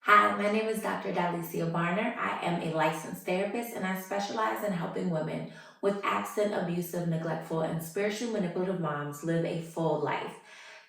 Hi, my name is Dr. Dylesia. I am a licensed therapist and I specialize in helping women with absent, abusive, neglectful, and spiritually manipulative moms live a full life.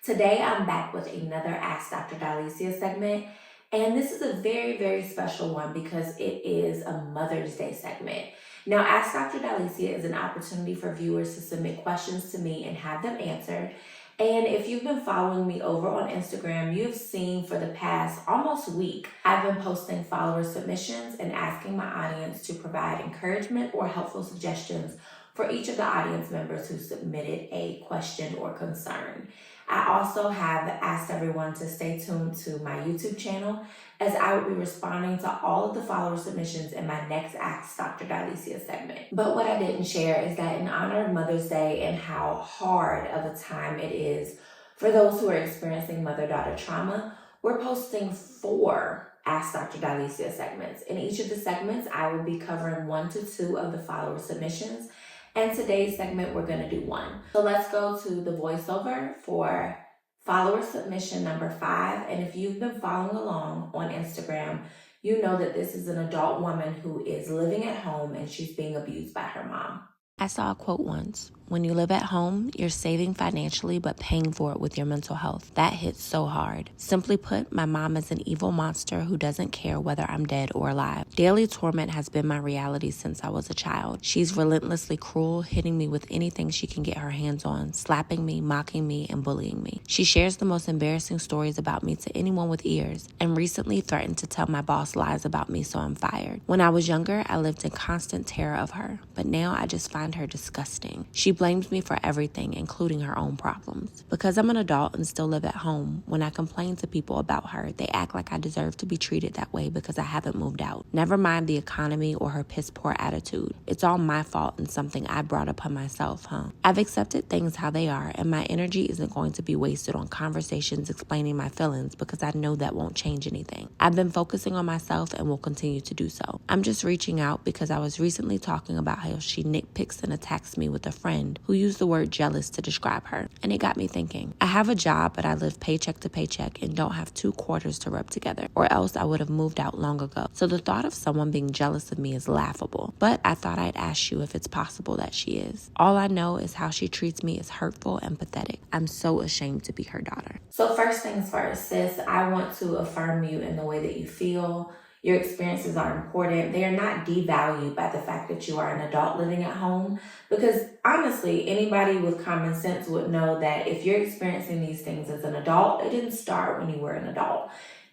Today, I'm back with another Ask Dr. Dylesia segment, and this is a very, very special one because it is a Mother's Day segment. Now, Ask Dr. Dylesia is an opportunity for viewers to submit questions to me and have them answered. And if you've been following me over on Instagram, you've seen for the past almost week, I've been posting follower submissions and asking my audience to provide encouragement or helpful suggestions for each of the audience members who submitted a question or concern. I also have asked everyone to stay tuned to my YouTube channel as I will be responding to all of the follower submissions in my next Ask Dr. Dylesia segment. But what I didn't share is that in honor of Mother's Day and how hard of a time it is for those who are experiencing mother-daughter trauma, we're posting 4 Ask Dr. Dylesia segments. In each of the segments, I will be covering 1 to 2 of the follower submissions. And today's segment, we're going to do 1. So let's go to the voiceover for follower submission number 5. And if you've been following along on Instagram, you know that this is an adult woman who is living at home and she's being abused by her mom. I saw a quote once: when you live at home, you're saving financially but paying for it with your mental health. That hits so hard. Simply put, my mom is an evil monster who doesn't care whether I'm dead or alive. Daily torment has been my reality since I was a child. She's relentlessly cruel, hitting me with anything she can get her hands on, slapping me, mocking me, and bullying me. She shares the most embarrassing stories about me to anyone with ears, and recently threatened to tell my boss lies about me so I'm fired. When I was younger, I lived in constant terror of her, but now I just find her disgusting. She blames me for everything, including her own problems. Because I'm an adult and still live at home, when I complain to people about her, they act like I deserve to be treated that way because I haven't moved out. Never mind the economy or her piss-poor attitude. It's all my fault and something I brought upon myself, huh? I've accepted things how they are, and my energy isn't going to be wasted on conversations explaining my feelings because I know that won't change anything. I've been focusing on myself and will continue to do so. I'm just reaching out because I was recently talking about how she nitpicks and attacks me with a friend who used the word jealous to describe her. And it got me thinking. I have a job, but I live paycheck to paycheck and don't have 2 quarters to rub together, or else I would have moved out long ago. So the thought of someone being jealous of me is laughable. But I thought I'd ask you if it's possible that she is. All I know is how she treats me is hurtful and pathetic. I'm so ashamed to be her daughter. So first things first, sis, I want to affirm you in the way that you feel. Your experiences are important. They are not devalued by the fact that you are an adult living at home. Because honestly, anybody with common sense would know that if you're experiencing these things as an adult, it didn't start when you were an adult.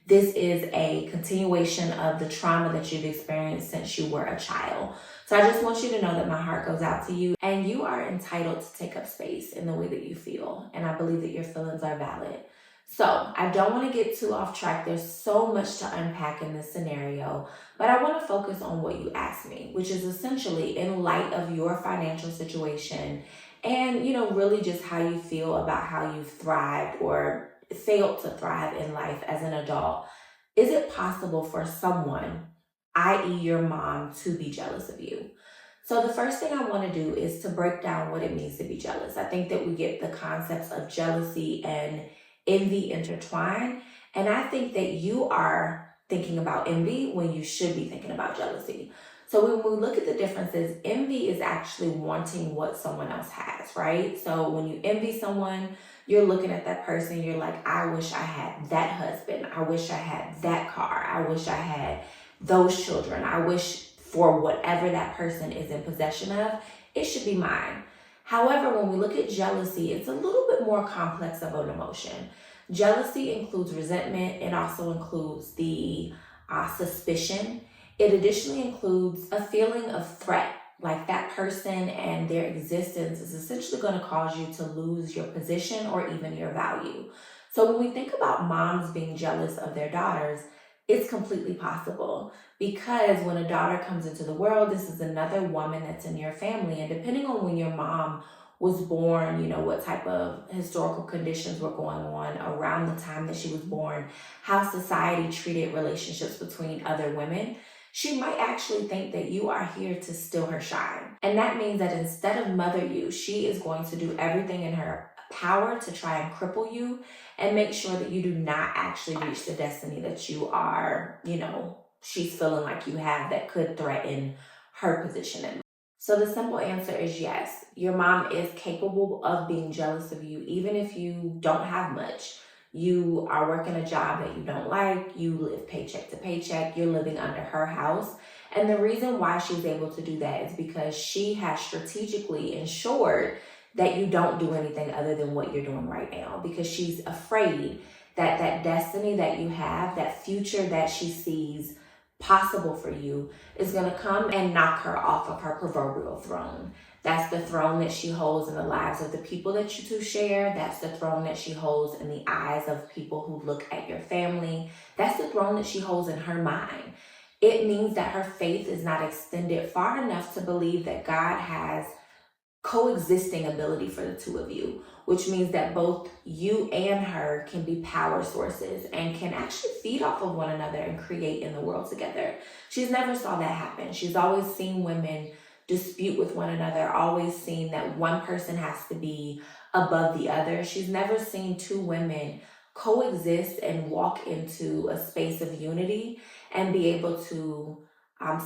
This is a continuation of the trauma that you've experienced since you were a child. So I just want you to know that my heart goes out to you, and you are entitled to take up space in the way that you feel. And I believe that your feelings are valid. So I don't want to get too off track. There's so much to unpack in this scenario, but I want to focus on what you asked me, which is essentially in light of your financial situation and, really just how you feel about how you've thrived or failed to thrive in life as an adult. Is it possible for someone, i.e. your mom, to be jealous of you? So the first thing I want to do is to break down what it means to be jealous. I think that we get the concepts of jealousy and envy intertwined. And I think that you are thinking about envy when you should be thinking about jealousy. So when we look at the differences, envy is actually wanting what someone else has, right? So when you envy someone, you're looking at that person, you're like, I wish I had that husband. I wish I had that car. I wish I had those children. I wish for whatever that person is in possession of, it should be mine. However, when we look at jealousy, it's a little bit more complex of an emotion. Jealousy includes resentment. It also includes the suspicion. It additionally includes a feeling of threat, like that person and their existence is essentially going to cause you to lose your position or even your value. So when we think about moms being jealous of their daughters, it's completely possible because when a daughter comes into the world, this is another woman that's in your family. And depending on when your mom was born, what type of historical conditions were going on around the time that she was born, how society treated relationships between other women, she might actually think that you are here to steal her shine. And that means that instead of mother you, she is going to do everything in her power to try and cripple you and make sure that you do not actually reach the destiny that you are, she's feeling like you have that could threaten her position in life. So the simple answer is yes, your mom is capable of being jealous of you, even if you don't have much. You are working a job that you don't like, you live paycheck to paycheck, you're living under her house. And the reason why she's able to do that is because she has strategically ensured that you don't do anything other than what you're doing right now, because she's afraid that that destiny that you have, that future that she sees possible for you, is going to come and knock her off of her proverbial throne. That's the throne that she holds in the lives of the people that you two share. That's the throne that she holds in the eyes of people who look at your family. That's the throne that she holds in her mind. It means that her faith is not extended far enough to believe that God has coexisting ability for the two of you, which means that both you and her can be power sources and can actually feed off of one another and create in the world together. She's never saw that happen. She's always seen women dispute with one another, always seen that one person has to be above the other. She's never seen two women coexist and walk into a space of unity and be able to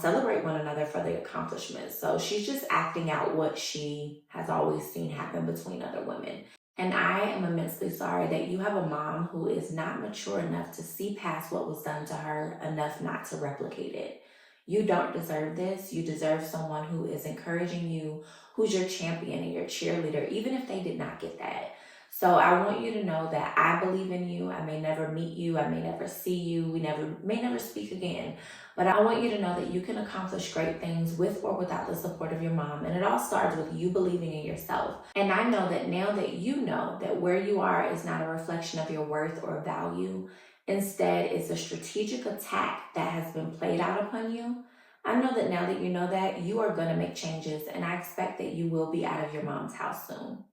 celebrate one another for their accomplishments. So she's just acting out what she has always seen happen between other women. And I am immensely sorry that you have a mom who is not mature enough to see past what was done to her enough not to replicate it. You don't deserve this. You deserve someone who is encouraging you, who's your champion and your cheerleader, even if they did not get that. So I want you to know that I believe in you. I may never meet you. I may never see you. We may never speak again. But I want you to know that you can accomplish great things with or without the support of your mom. And it all starts with you believing in yourself. And I know that now that you know that where you are is not a reflection of your worth or value, instead it's a strategic attack that has been played out upon you. I know that now that you know that, you are going to make changes, and I expect that you will be out of your mom's house soon.